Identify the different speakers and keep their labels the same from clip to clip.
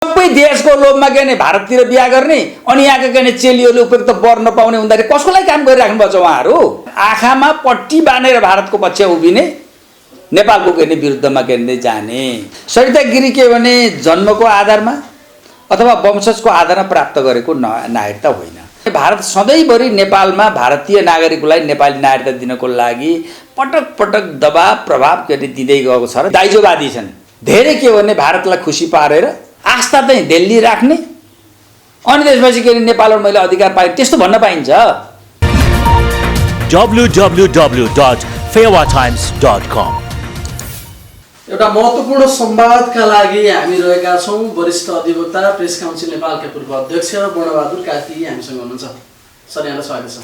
Speaker 1: सबै देशको लोभमा के भने भारततिर बिहा गर्ने अनि यहाँका के भने चेलीहरूले उपयुक्त वर नपाउने हुँदाखेरि कसको लागि काम गरिराख्नु भएको छ उहाँहरू? आँखामा पट्टी बाँधेर भारतको पक्ष उभिने, नेपालको के भने विरुद्धमा के भने जाने। सरिता गिरी के भने जन्मको आधारमा अथवा वंशजको आधारमा प्राप्त गरेको नागरिकता होइन। भारत सधैँभरि नेपालमा भारतीय नागरिकलाई नेपाली नागरिकता दिनको लागि पटक पटक दबाब प्रभाव के दिँदै गएको छ र दाइजोवादी छन्। धेरै के भने भारतलाई खुसी पारेर आस्था चाहिँ दिल्ली राख्ने अनि त्यसपछि के नेपालमा मैले अधिकार पाएँ त्यस्तो भन्न पाइन्छ।
Speaker 2: www.fewatimes.com
Speaker 3: एउटा महत्त्वपूर्ण संवादका लागि हामी रहेका छौँ। वरिष्ठ अधिवक्ता प्रेस काउन्सिल नेपालका पूर्व अध्यक्ष वर्णबहादुर कार्की हामीसँग हुनुहुन्छ। सर, यहाँलाई स्वागत छ।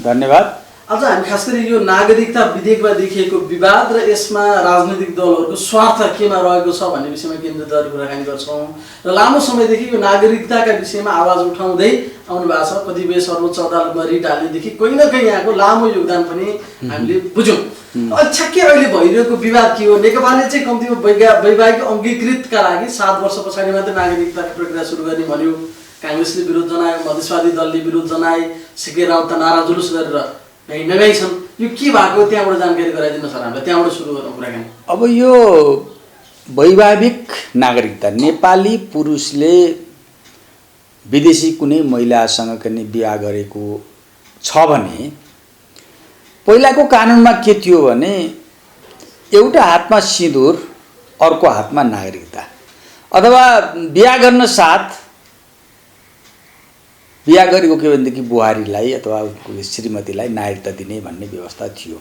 Speaker 1: धन्यवाद।
Speaker 3: आज हामी खास गरी यो नागरिकता विधेयकमा देखिएको विवाद र यसमा राजनैतिक दलहरूको स्वार्थ केमा रहेको छ भन्ने विषयमा केन्द्रित गरेर कुराकानी गर्छौँ र लामो समयदेखि यो नागरिकताका विषयमा आवाज उठाउँदै आउनु भएको छ। कतिपय सर्वोच्च अदालतमा रिट हाल्नेदेखि कहीँ न कहीँ यहाँको लामो योगदान पनि हामीले बुझ्यौँ। ठ्याक्कै अहिले भइरहेको विवाद के हो? नेकपाले चाहिँ कम्तीमा वैवाहिक अङ्गीकृतका लागि 7 वर्ष पछाडि मात्रै नागरिकताको प्रक्रिया सुरु गर्ने भन्यो। काङ्ग्रेसले विरोध जनायो, मधेसवादी दलले विरोध जनाए, सिके राउत नारा जुलुस गरेर नगाई छन्। यो के भएको त्यहाँबाट जानकारी गराइदिनु सर हामीलाई, त्यहाँबाट सुरु गरौँ कुराकानी।
Speaker 1: अब यो वैवाहिक नागरिकता नेपाली पुरुषले विदेशी कुनै महिलासँग पनि बिहा गरेको छ भने पहिलाको कानुनमा के थियो भने एउटा हातमा सिन्दुर अर्को हातमा नागरिकता अथवा बिहा गर्न साथ बिहा गरेको के भनेदेखि बुहारीलाई अथवा श्रीमतीलाई नागरिकता दिने भन्ने व्यवस्था थियो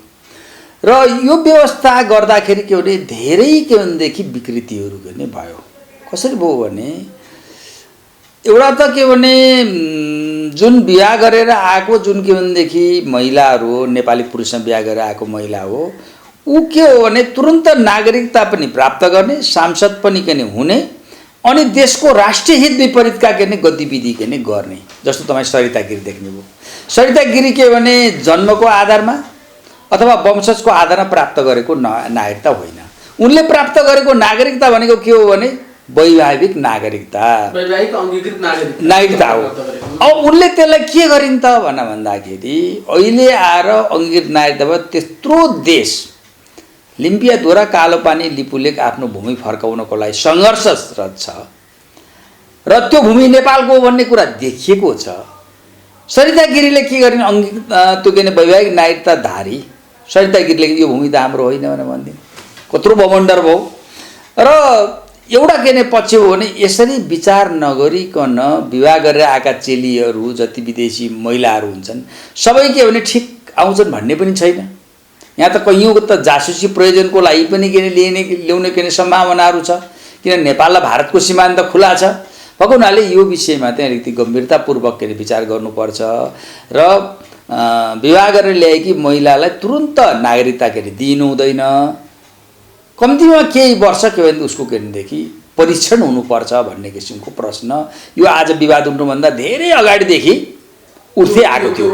Speaker 1: र यो व्यवस्था गर्दाखेरि के भने धेरै के भनेदेखि विकृतिहरू गर्ने भयो। कसरी भयो भने एउटा त के भने जुन बिहा गरेर आएको जुन के भनेदेखि महिलाहरू नेपाली पुरुषसँग बिहा गरेर आएको महिला हो ऊ के हो भने तुरन्त नागरिकता पनि प्राप्त गर्ने, सांसद पनि के हुने अनि देशको राष्ट्रिय हित विपरीतका के गतिविधि के गर्ने। जस्तो तपाईँ सरिता गिरी देख्नुभयो। सरिता गिरी के भने जन्मको आधारमा अथवा वंशजको आधारमा प्राप्त गरेको नागरिकता होइन। उनले प्राप्त गरेको नागरिकता भनेको के हो भने वैवाहिक नागरिकता,
Speaker 3: वैवाहिक अङ्गीकृत
Speaker 1: नागरिकता हो। अब उनले त्यसलाई के गरिन् त भन्दाखेरि अहिले आएर अङ्गीकृत नागरिकता भयो। त्यत्रो देश लिम्पियाद्वारा कालोपानी लिपुलेक आफ्नो भूमि फर्काउनको लागि सङ्घर्षरत छ र त्यो भूमि नेपालको भन्ने कुरा देखिएको छ। सरिता गिरीले के गरिन्? त्यो के वैवाहिक नागरिकताधारी सरिता गिरीले यो भूमि त हाम्रो होइन भनेर भनिदिन्। कत्रो बमण्डर भयो र एउटा के पक्ष हो भने यसरी विचार नगरिकन विवाह गरेर आएका चेलीहरू जति विदेशी महिलाहरू हुन्छन् सबै के भने ठिक आउँछन् भन्ने पनि छैन। यहाँ त कैयौँको त जासुसी प्रयोजनको लागि पनि ल्याउने सम्भावनाहरू छ, किन नेपाल र भारतको सीमा त खुला छ। भएको हुनाले यो विषयमा चाहिँ अलिकति गम्भीरतापूर्वक विचार गर्नुपर्छ र विवाह गरेर ल्याएकी महिलालाई तुरन्त नागरिकता दिनु हुँदैन। कम्तीमा केही वर्ष के भने उसको भनेदेखि परीक्षण हुनुपर्छ भन्ने किसिमको प्रश्न यो आज विवाद उठ्नुभन्दा धेरै अगाडिदेखि उठ्दै आएको थियो।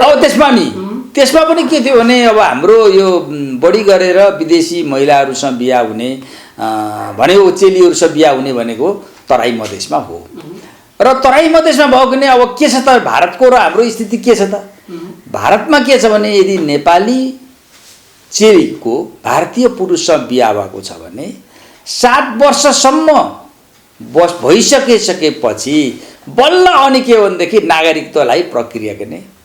Speaker 1: अब त्यसमा पनि के थियो भने अब हाम्रो यो बढी गरेर विदेशी महिलाहरूसँग बिहा हुने भनेको चेलीहरूसँग बिहा हुने भनेको तराई मधेसमा हो र तराई मधेसमा भयो भने अब के छ त भारतको र हाम्रो स्थिति के छ त? भारतमा के छ भने यदि नेपाली चेलीको भारतीय पुरुषसँग बिहा भएको छ भने 7 वर्षसम्म भइसकेपछि बल्ल अनि के भनेदेखि नागरिकतालाई प्रक्रिया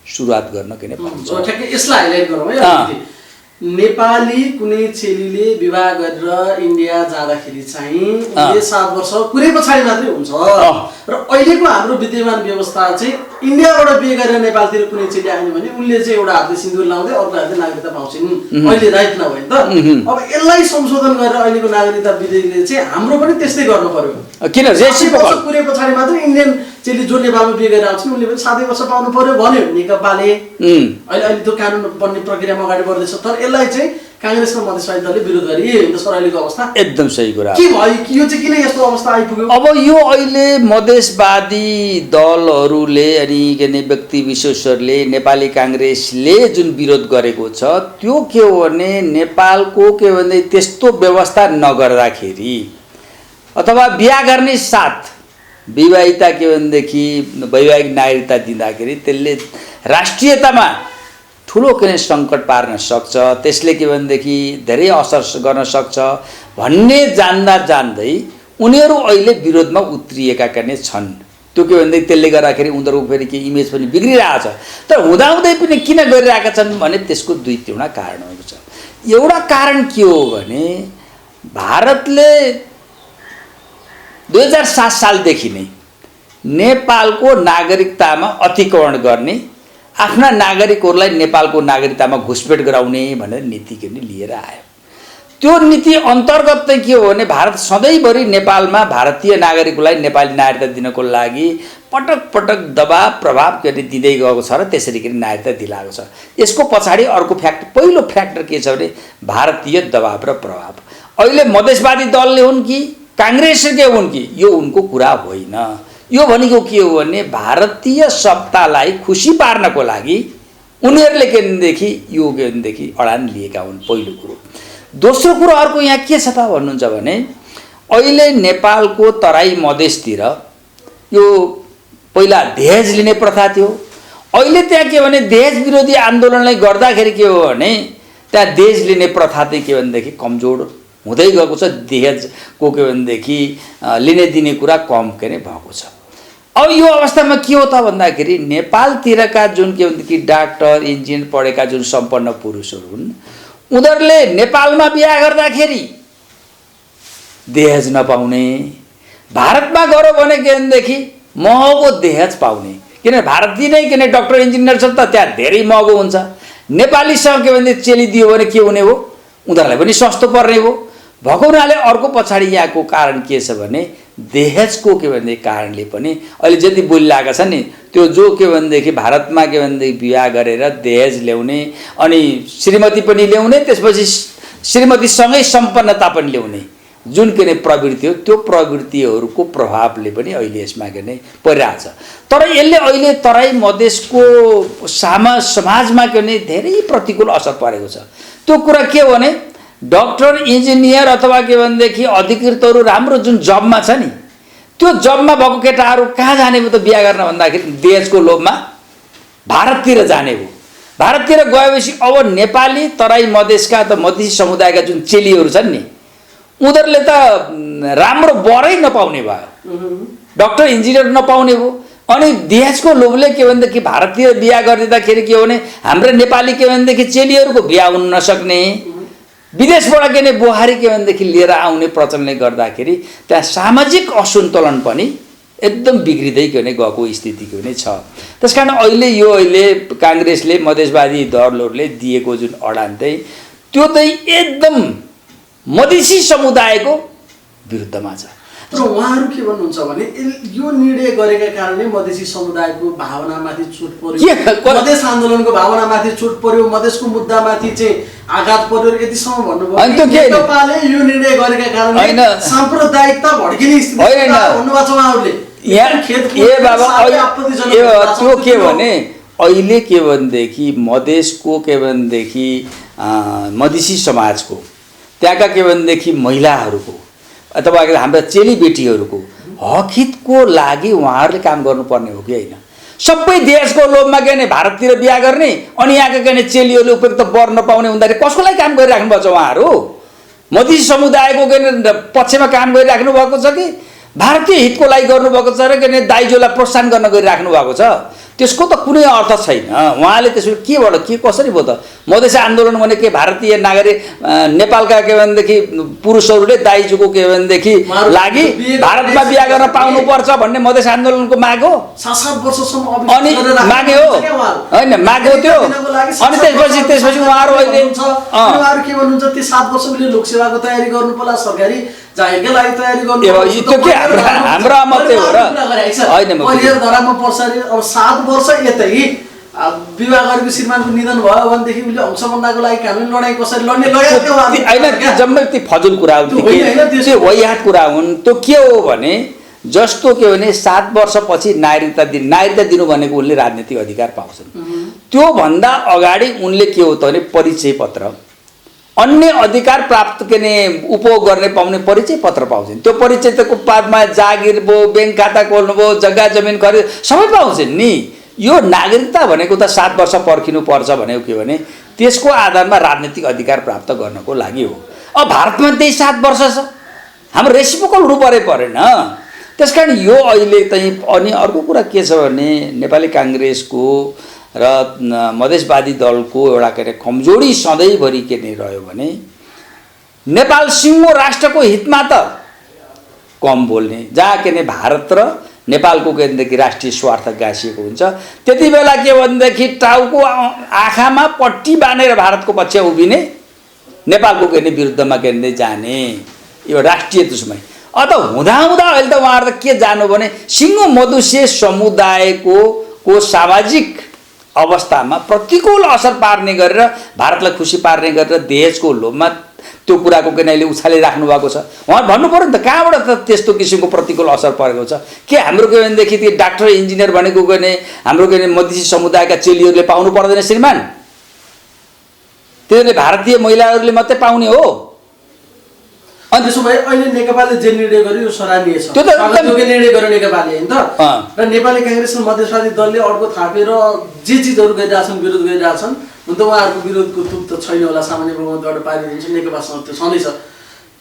Speaker 1: सुरुवात गर्न पाउँछ।
Speaker 3: ठ्याक्कै यसलाई हाइलाइट गरौँ है। नेपाली कुनै चेलीले विवाह गरेर इन्डिया जाँदाखेरि चाहिँ उनले 7 वर्ष पुरै पछाडि मात्रै हुन्छ र अहिलेको हाम्रो विद्यमान व्यवस्था चाहिँ इन्डियाबाट बिहे गरेर नेपालतिर कुनै चेली आयो भने उनले चाहिँ एउटा हातले सिन्दुर लाउँदै अर्को हातले नागरिकता पाउँछिन्। अहिले राइट नभए त अब यसलाई संशोधन गरेर अहिलेको नागरिकता विधेयकले चाहिँ हाम्रो पनि त्यस्तै गर्नु पर्यो।
Speaker 1: किन
Speaker 3: पुरै पछाडि मात्रै इन्डियन चेली जो नेपालमा बिहे गरेर आउँछन् उनले पनि 7 वर्ष पाउनु पर्यो भन्यो नेकपाले। अहिले त्यो कानुन बन्ने प्रक्रियामा अगाडि बढ्दैछ तर यसलाई चाहिँ काङ्ग्रेस र मधेसवादी दलले विरोध गरे। सर, अहिलेको अवस्था
Speaker 1: एकदम सही कुरा
Speaker 3: के भयो? यो चाहिँ किन यस्तो अवस्था आइपुग्यो?
Speaker 1: अब यो अहिले मधेसवादी दलहरूले अनि व्यक्ति विशेषहरूले नेपाली काङ्ग्रेसले जुन विरोध गरेको छ त्यो के हो भने नेपालको के भने त्यस्तो व्यवस्था नगर्दाखेरि अथवा बिहा गर्ने साथ विवाहिता के भनेदेखि वैवाहिक नागरिकता दिँदाखेरि त्यसले राष्ट्रियतामा ठुलो के सङ्कट पार्न सक्छ, त्यसले के भनेदेखि धेरै असर गर्न सक्छ भन्ने जान्दा जान्दै उनीहरू अहिले विरोधमा उत्रिएका के छन्। त्यो के भनेदेखि त्यसले गर्दाखेरि उनीहरूको फेरि के इमेज पनि बिग्रिरहेको छ। तर हुँदाहुँदै पनि किन गरिरहेका छन् भने त्यसको दुई तिनवटा कारणहरू छ। एउटा कारण के हो भने भारतले 2007 सालदेखि नै नेपालको नागरिकतामा अतिक्रमण गर्ने, आफ्ना नागरिकहरूलाई नेपालको नागरिकतामा घुसपेट गराउने भनेर नीति के लिएर आयो। त्यो नीति अन्तर्गत चाहिँ के हो भने भारत सधैँभरि नेपालमा भारतीय नागरिकलाई नेपाली नागरिकता दिनको लागि पटक पटक दबाब प्रभाव के दिँदै गएको छ र त्यसरी के नागरिकता दिलाएको छ। यसको पछाडि अर्को पहिलो फ्याक्टर के छ भने भारतीय दबाब र प्रभाव। अहिले मधेसवादी दलले हुन् कि काङ्ग्रेसकै हुन् कि यो उनको कुरा होइन। यो भनेको के हो भने भारतीय सत्तालाई खुसी पार्नको लागि उनीहरूले के भनेदेखि यो के भनेदेखि अडान लिएका हुन्, पहिलो कुरो। दोस्रो कुरो अर्को यहाँ के छ त भन्नुहुन्छ भने अहिले नेपालको तराई मधेसतिर यो पहिला दहेज लिने प्रथा थियो। अहिले त्यहाँ के भने दहेज विरोधी आन्दोलनलाई गर्दाखेरि के हो भने त्यहाँ दहेज लिने प्रथा चाहिँ के भनेदेखि कमजोर हुँदै गएको छ। दहेजको के भनेदेखि लिने दिने कुरा कम के भएको छ। अब यो अवस्थामा के हो त भन्दाखेरि नेपालतिरका जुन के भनेदेखि डाक्टर इन्जिनियर पढेका जुन सम्पन्न पुरुषहरू हुन् उनीहरूले नेपालमा बिहा गर्दाखेरि दहेज नपाउने, भारतमा गऱ्यो भने के भनेदेखि महँगो दहेज पाउने। किनभने भारतीय नै किन डाक्टर इन्जिनियर छ त त्यहाँ धेरै महँगो हुन्छ। नेपालीसँग के भनेदेखि चेली दियो भने के हुने हो, उनीहरूलाई पनि सस्तो पर्ने हो। भएको हुनाले अर्को पछाडि यहाँको कारण के छ भने दहेजको के भनेदेखि कारणले पनि अहिले जति बोलिरहेका छन् नि त्यो जो के भनेदेखि भारतमा के भनेदेखि बिहा गरेर दहेज ल्याउने अनि श्रीमती पनि ल्याउने, त्यसपछि श्रीमतीसँगै सम्पन्नता पनि ल्याउने जुन के प्रवृत्ति हो, त्यो प्रवृत्तिहरूको प्रभावले पनि अहिले यसमा के नै परिरहेको छ। तर यसले अहिले तराई मधेसको समाजमा के भने धेरै प्रतिकूल असर परेको छ। त्यो कुरा के हो भने डाक्टर इन्जिनियर अथवा के भनेदेखि अधिकृतहरू राम्रो जुन जबमा छ नि त्यो जबमा भएको केटाहरू कहाँ जाने हो त बिहा गर्न भन्दाखेरि दहेजको लोभमा भारततिर जाने हो। भारततिर गएपछि अब नेपाली तराई मधेसका त मधेसी समुदायका जुन चेलीहरू छन् नि उनीहरूले त राम्रो बरै नपाउने भयो, डाक्टर इन्जिनियर नपाउने हो। अनि दहेजको लोभले के भनेदेखि भारतीय बिहा गरिदिँदाखेरि के हो भने हाम्रो नेपाली के भनेदेखि चेलीहरूको बिहा हुन नसक्ने, विदेशबाट के बुहारी के भनेदेखि लिएर आउने प्रचलनले गर्दाखेरि त्यहाँ सामाजिक असन्तुलन पनि एकदम बिग्रिँदै के भने गएको स्थिति के भने छ। त्यसकारण अहिले काङ्ग्रेसले मधेसवादी दलहरूले दिएको जुन अडान चाहिँ त्यो चाहिँ एकदम मधेसी समुदायको विरुद्धमा छ।
Speaker 3: तर उहाँहरू के भन्नुहुन्छ भने यो निर्णय गरेका कारणले मधेसी समुदायको भावनामाथि चोट पर्यो, मधेस आन्दोलनको भावनामाथि चोट पर्यो, मधेसको मुद्दामाथि चाहिँ आघात पर्यो यतिसम्म भन्नुभयो। नेपालले यो निर्णय गरेका कारणले साम्प्रदायिकता भड्किने स्थिति भन्नुभएको छ उहाँहरूले।
Speaker 1: त्यो के भने अहिले के भनेदेखि मधेसको के भनेदेखि मधेसी समाजको त्यहाँका के भनेदेखि महिलाहरूको अथवा हाम्रा चेलीबेटीहरूको हकहितको लागि उहाँहरूले काम गर्नुपर्ने हो कि होइन? सबै देशको लोभमा के भने भारततिर बिहा गर्ने अनि यहाँका के भने चेलीहरूले उपयुक्त वर नपाउने हुँदाखेरि कसको लागि काम गरिराख्नु भएको छ? उहाँहरू मधेसी समुदायको के पक्षमा काम गरिराख्नु भएको छ कि भारतीय हितको लागि गर्नुभएको छ र के भने दाइजोलाई प्रोत्साहन गर्न गरिराख्नु भएको छ? त्यसको त कुनै अर्थ छैन। उहाँले त्यसो केबाट के कसरी भयो त? मधेसी आन्दोलन भने के भारतीय नागरिक नेपालका के भनेदेखि पुरुषहरूले दाइजोको के भनेदेखि लागि भारतमा बिहा गर्न पाउनुपर्छ भन्ने मधेसी आन्दोलनको माग हो।
Speaker 3: 7 वर्षसम्म
Speaker 1: अनि मागे हो होइन, माग हो त्यो। अनि त्यसपछि उहाँहरू अहिले
Speaker 3: उहाँहरू के भन्नुहुन्छ त्यो 7 वर्षले लोकसेवाको तयारी गर्नु पर्ला, सरकारी जागिरको लागि तयारी गर्नु पर्छ।
Speaker 1: त्यो के हाम्रो मात्रै हो र होइन?
Speaker 3: करियर धरामा पर्छ अरे। अब 7 वर्ष यतै विवाह गरेको श्रीमानको निधन भयो भनेदेखि उसले अंशबन्धाको लागि कानुनी लडाइँ कसरी लड्ने
Speaker 1: होइन? जम्मै ती फजुल कुरा हुन्, त्यो वैयात कुरा हुन्। त्यो के हो भने जस्तो के भने 7 वर्षपछि नागरिकता दिनु भनेको उनले राजनीतिक अधिकार पाउँछन्। त्योभन्दा अगाडि उनले के हो त भने परिचय पत्र अन्य अधिकार प्राप्त गर्ने उपभोग गर्ने पाउने परिचय पत्र पाउँछन्। त्यो परिचय त बादमा जागिर भयो, ब्याङ्क खाता खोल्नु भयो, जग्गा जमिन खरिद सबै पाउँछन् नि। यो नागरिकता भनेको त 7 वर्ष पर्खिनु पर्छ भनेको के भने त्यसको आधारमा राजनीतिक अधिकार प्राप्त गर्नको लागि हो। अब भारतमा त्यही 7 वर्ष छ, हाम्रो रेसिप्रोकल हुनुपर्ने परेन। त्यसकारण यो अहिले चाहिँ अनि अर्को कुरा के छ भने नेपाली काङ्ग्रेसको र मधेसवादी दलको एउटा के अरे कमजोरी सधैँभरि के नै रह्यो भने नेपाल सिङ्गो राष्ट्रको हितमा त कम बोल्ने, जहाँ के नै भारत र नेपालको के भनेदेखि राष्ट्रिय स्वार्थ गाँसिएको हुन्छ त्यति बेला के भनेदेखि टाउको आँखामा पट्टी बाँधेर भारतको पक्ष उभिने, नेपालको के विरुद्धमा के भन्दै जाने, यो राष्ट्रिय दुश्मनी। अत हुँदाहुँदा अहिले त उहाँहरू त के जानु भने सिङ्गो मधेसी समुदायको सामाजिक अवस्थामा प्रतिकूल असर पार्ने गरेर भारतलाई खुसी पार्ने गरेर दहेजको लोभमा त्यो कुराको के अहिले उछालिराख्नु भएको छ। उहाँ भन्नु पर्यो नि त कहाँबाट त त्यस्तो किसिमको प्रतिकूल असर परेको छ। के हाम्रो के भनेदेखि त्यो डाक्टर इन्जिनियर भनेको के भने हाम्रो के मधेसी समुदायका चेलीहरूले पाउनु पर्दैन श्रीमान? त्यसले भारतीय महिलाहरूले मात्रै पाउने हो।
Speaker 3: अनि त्यसो भए अहिले नेकपाले जे निर्णय गर्यो यो सराहनीय छ।
Speaker 1: त्यो त
Speaker 3: योग्य निर्णय गर्यो नेकपाले हैन त। र नेपाली काङ्ग्रेस र मधेसवादी दलले अर्को थापेर जे चिजहरू गरिरहेछन् विरोध गरिरहेछन् हुन त उहाँहरूको विरोधको तुक त छैन होला, सामान्य बहुमतबाट पारिदिन्छ, नेकपासँग त्यो छँदैछ।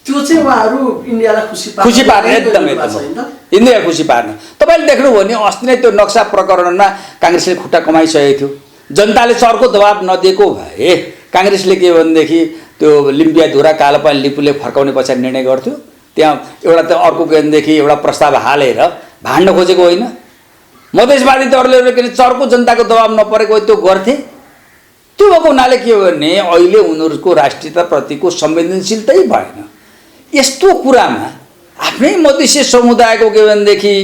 Speaker 3: त्यो चाहिँ उहाँहरू इन्डियालाई खुसी
Speaker 1: पार्ने एकदम इन्डिया खुसी पार्ने। तपाईँले देख्नुभयो भने अस्ति नै त्यो नक्सा प्रकरणमा काङ्ग्रेसले खुट्टा कमाइसकेको थियो। जनताले चर्को दबाब नदिएको भए काङ्ग्रेसले के भनेदेखि त्यो लिम्बियाधुरा कालोपानी लिपुले फर्काउने पछाडि निर्णय गर्थ्यो। त्यहाँ एउटा त अर्को के भनेदेखि एउटा प्रस्ताव हालेर भाड्न खोजेको होइन। मधेसवादी दलले के चर्को जनताको दबाब नपरेको त्यो गर्थे। त्यो भएको हुनाले के हो भने अहिले उनीहरूको राष्ट्रियताप्रतिको संवेदनशीलतै भएन। यस्तो कुरामा आफ्नै मधेसी समुदायको के भनेदेखि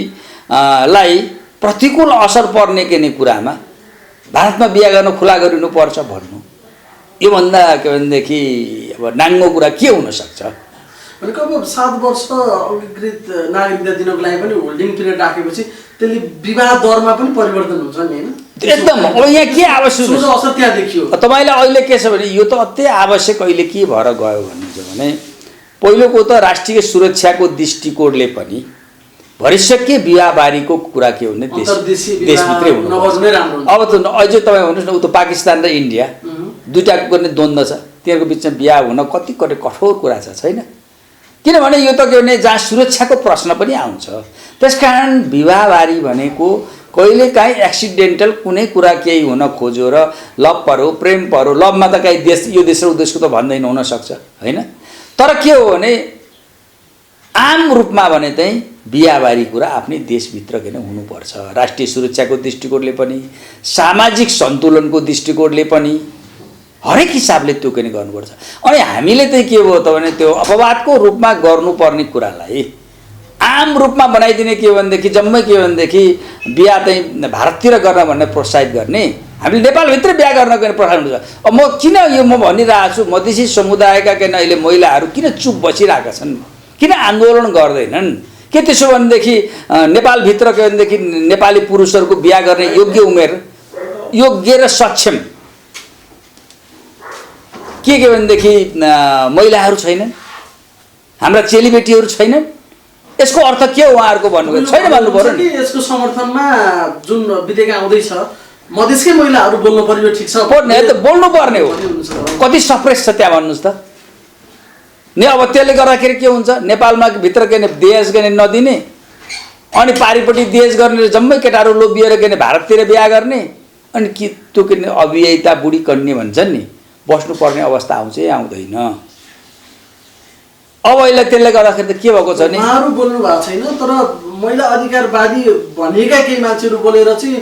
Speaker 1: लाई प्रतिकूल असर पर्ने के नै कुरामा भारतमा बिहा गर्न खुला गरिनुपर्छ भन्नु योभन्दा के भनेदेखि अब नाङ्गो कुरा के हुनसक्छ?
Speaker 3: भनेको अब 7 वर्ष अङ्गीकृत नागरिकता दिनको लागि पनि होल्डिङ पिरियड राखेपछि त्यसले विवाह दरमा पनि परिवर्तन हुन्छ नि हैन?
Speaker 1: एकदम। अब यहाँ के आवश्यक
Speaker 3: असर त्यहाँ देखियो।
Speaker 1: तपाईँलाई अहिले के छ भने यो त अति आवश्यक अहिले के भएर गयो भन्नुहुन्छ भने पहिलोको त राष्ट्रिय सुरक्षाको दृष्टिकोणले पनि भरिसक्य विवाहबारीको कुरा के हुने देशभित्रै हुनु। अब त अझै तपाईँ भन्नुहोस् न, उ त पाकिस्तान र इन्डिया दुईटाको गर्ने द्वन्द्व छ, तिनीहरूको बिचमा बिहा हुन कति कठोर कुरा छ छैन? किनभने यो त के भने जहाँ सुरक्षाको प्रश्न पनि आउँछ। त्यसकारण विवाहबारी भनेको कहिलेकाहीँ एक्सिडेन्टल कुनै कुरा केही हुन खोज्यो र लभ पर्यो, प्रेम पर्यो, लभमा त काहीँ देश यो देश र उदेशको त भन्दैन हुनसक्छ होइन। तर के हो भने आम रूपमा भने चाहिँ बिहाबारी कुरा आफ्नै देशभित्र के नै हुनुपर्छ। राष्ट्रिय सुरक्षाको दृष्टिकोणले पनि सामाजिक सन्तुलनको दृष्टिकोणले पनि हरेक हिसाबले त्यो के नै गर्नुपर्छ। अनि हामीले चाहिँ के हो त भने त्यो अपवादको रूपमा गर्नुपर्ने कुरालाई आम रूपमा बनाइदिने के भनेदेखि जम्मै के भनेदेखि बिहा चाहिँ भारततिर गर्न भन्ने प्रोत्साहित गर्ने, हामीले नेपालभित्र बिहा गर्न प्रोत्साहित हुन्छ। अब म किन यो म भनिरहेको छु मधेसी समुदायका के अहिले महिलाहरू किन चुप बसिरहेका छन्, किन आन्दोलन गर्दैनन्? के त्यसो भनेदेखि नेपालभित्र के भनेदेखि नेपाली पुरुषहरूको बिहा गर्ने योग्य उमेर, योग्य र सक्षम के भनेदेखि महिलाहरू छैनन्, हाम्रा चेलीबेटीहरू छैनन्? यसको अर्थ के हो उहाँहरूको भन्नुभयो? छैन भन्नु पर्यो नि।
Speaker 3: यसको समर्थनमा जुन विधेयक आउँदैछ मधेसकै महिलाहरू बोल्नु पर्यो, ठिक छ
Speaker 1: पर्ने त बोल्नु पर्ने हो। कति सप्रेस छ त्यहाँ भन्नुहोस् त नि। अब त्यसले गर्दाखेरि के हुन्छ नेपालमा भित्र के दहेज के नदिने अनि पारिपट्टि दहेज गर्ने जम्मै केटाहरू लोभिएर के भारततिर बिहा गर्ने अनि कि त्यो के अभियता बुढी कन्या भन्छन् नि बस्नुपर्ने अवस्था आउँछ आउँदैन। अब अहिले त्यसले गर्दाखेरि त के भएको छ नि
Speaker 3: उहाँहरू बोल्नु भएको छैन, तर महिला अधिकारवादी भनेका केही मान्छेहरू बोलेर चाहिँ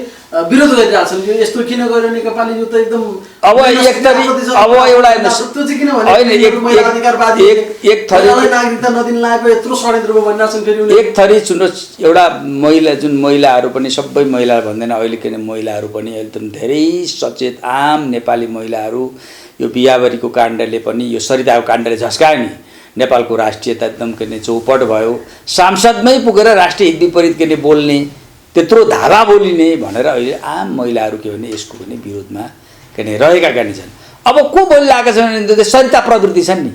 Speaker 3: विरोध गरिरहेछन्। यो यस्तो किन गर्यो नेपालले? यो त एकदम
Speaker 1: अब एक थरी अब एउटा
Speaker 3: त्यो चाहिँ किन भने महिला अधिकारवादी एक थरी नागरिकता नदिन लागेको यत्रो षड्यन्त्र भनिरहेछन्। फेरि
Speaker 1: एक थरी सुन्नुहोस्, एउटा महिला जुन महिलाहरू पनि सबै महिला भन्दैन अहिले के महिलाहरू पनि एकदम धेरै सचेत आम नेपाली महिलाहरू यो बिहाबारीको काण्डले पनि यो सरिताको काण्डले झस्कायो नि। नेपालको राष्ट्रियता एकदम के चौपट भयो। सांसदमै पुगेर राष्ट्रिय हित विपरीत के बोल्ने, त्यत्रो धावा बोलिने भनेर अहिले आम महिलाहरू के भने यसको पनि विरोधमा के रहेका छन्। अब को बोलिरहेका छन् भने सरिता प्रवृत्ति छन् नि,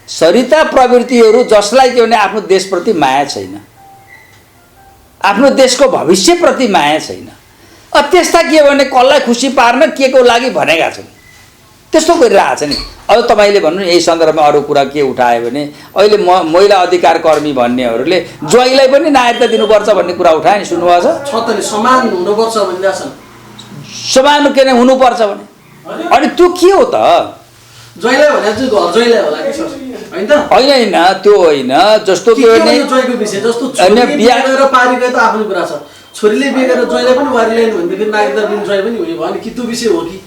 Speaker 1: सरिता प्रवृत्तिहरू जसलाई के भने आफ्नो देशप्रति माया छैन, आफ्नो देशको भविष्यप्रति माया छैन, त्यस्ता के भने कसलाई खुसी पार्न के को लागि भनेका छन्, त्यस्तो गरिरहेको छ नि। अब तपाईँले भन्नु यही सन्दर्भमा अरू कुरा के उठायो भने अहिले महिला अधिकार कर्मी भन्नेहरूले ज्वाइँलाई पनि नागरिकता दिनुपर्छ भन्ने कुरा उठाए नि, सुन्नुभएको छ?
Speaker 3: त नि समान हुनुपर्छ भनिरहेका छन्।
Speaker 1: समान के नै हुनुपर्छ भने अनि त्यो के हो त?
Speaker 3: ज्वाइँलाई भने चाहिँ घर ज्वाइँलाई होला कि सर, होइन त?
Speaker 1: होइन त्यो होइन, जस्तो के भने
Speaker 3: ज्वाइँको विषय जस्तो छोरीले बिहे गरेर पारी गए त आफ्नो कुरा छ, छोरीले बिहे गरेर ज्वाइँलाई पनि वारी ल्याइन् भनेदेखि नागरिकता दिनु ज्वाइँ पनि हुने भयो अनि कि त्यो विषय हो कि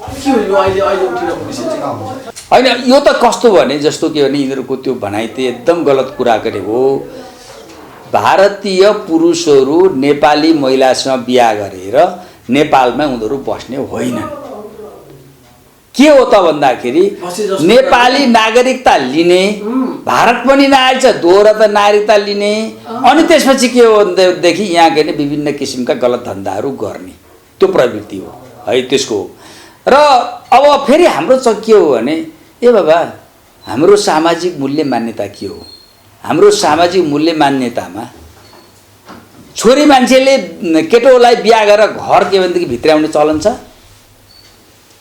Speaker 3: के हो यो अहिले उठिरहेको विषय चाहिँ?
Speaker 1: होइन यो त कस्तो भने जस्तो के भने यिनीहरूको त्यो भनाइ त एकदम गलत कुरा गरेको हो। भारतीय पुरुषहरू नेपाली महिलासँग बिहा गरेर नेपालमा उनीहरू बस्ने होइनन्। के हो त भन्दाखेरि नेपाली नागरिकता लिने, भारत पनि नागरिक छ दोहोरो त नागरिकता लिने, अनि त्यसपछि के हो भनेदेखि यहाँ के विभिन्न किसिमका गलत धन्दाहरू गर्ने, त्यो प्रवृत्ति हो है त्यसको। र अब फेरि हाम्रो चाहिँ के हो भने ए बाबा हाम्रो सामाजिक मूल्य मान्यता के हो? हाम्रो सामाजिक मूल्य मान्यतामा छोरी मान्छेले केटोलाई बिहा गरेर घर के भनेदेखि भित्र्याउने चलन छ?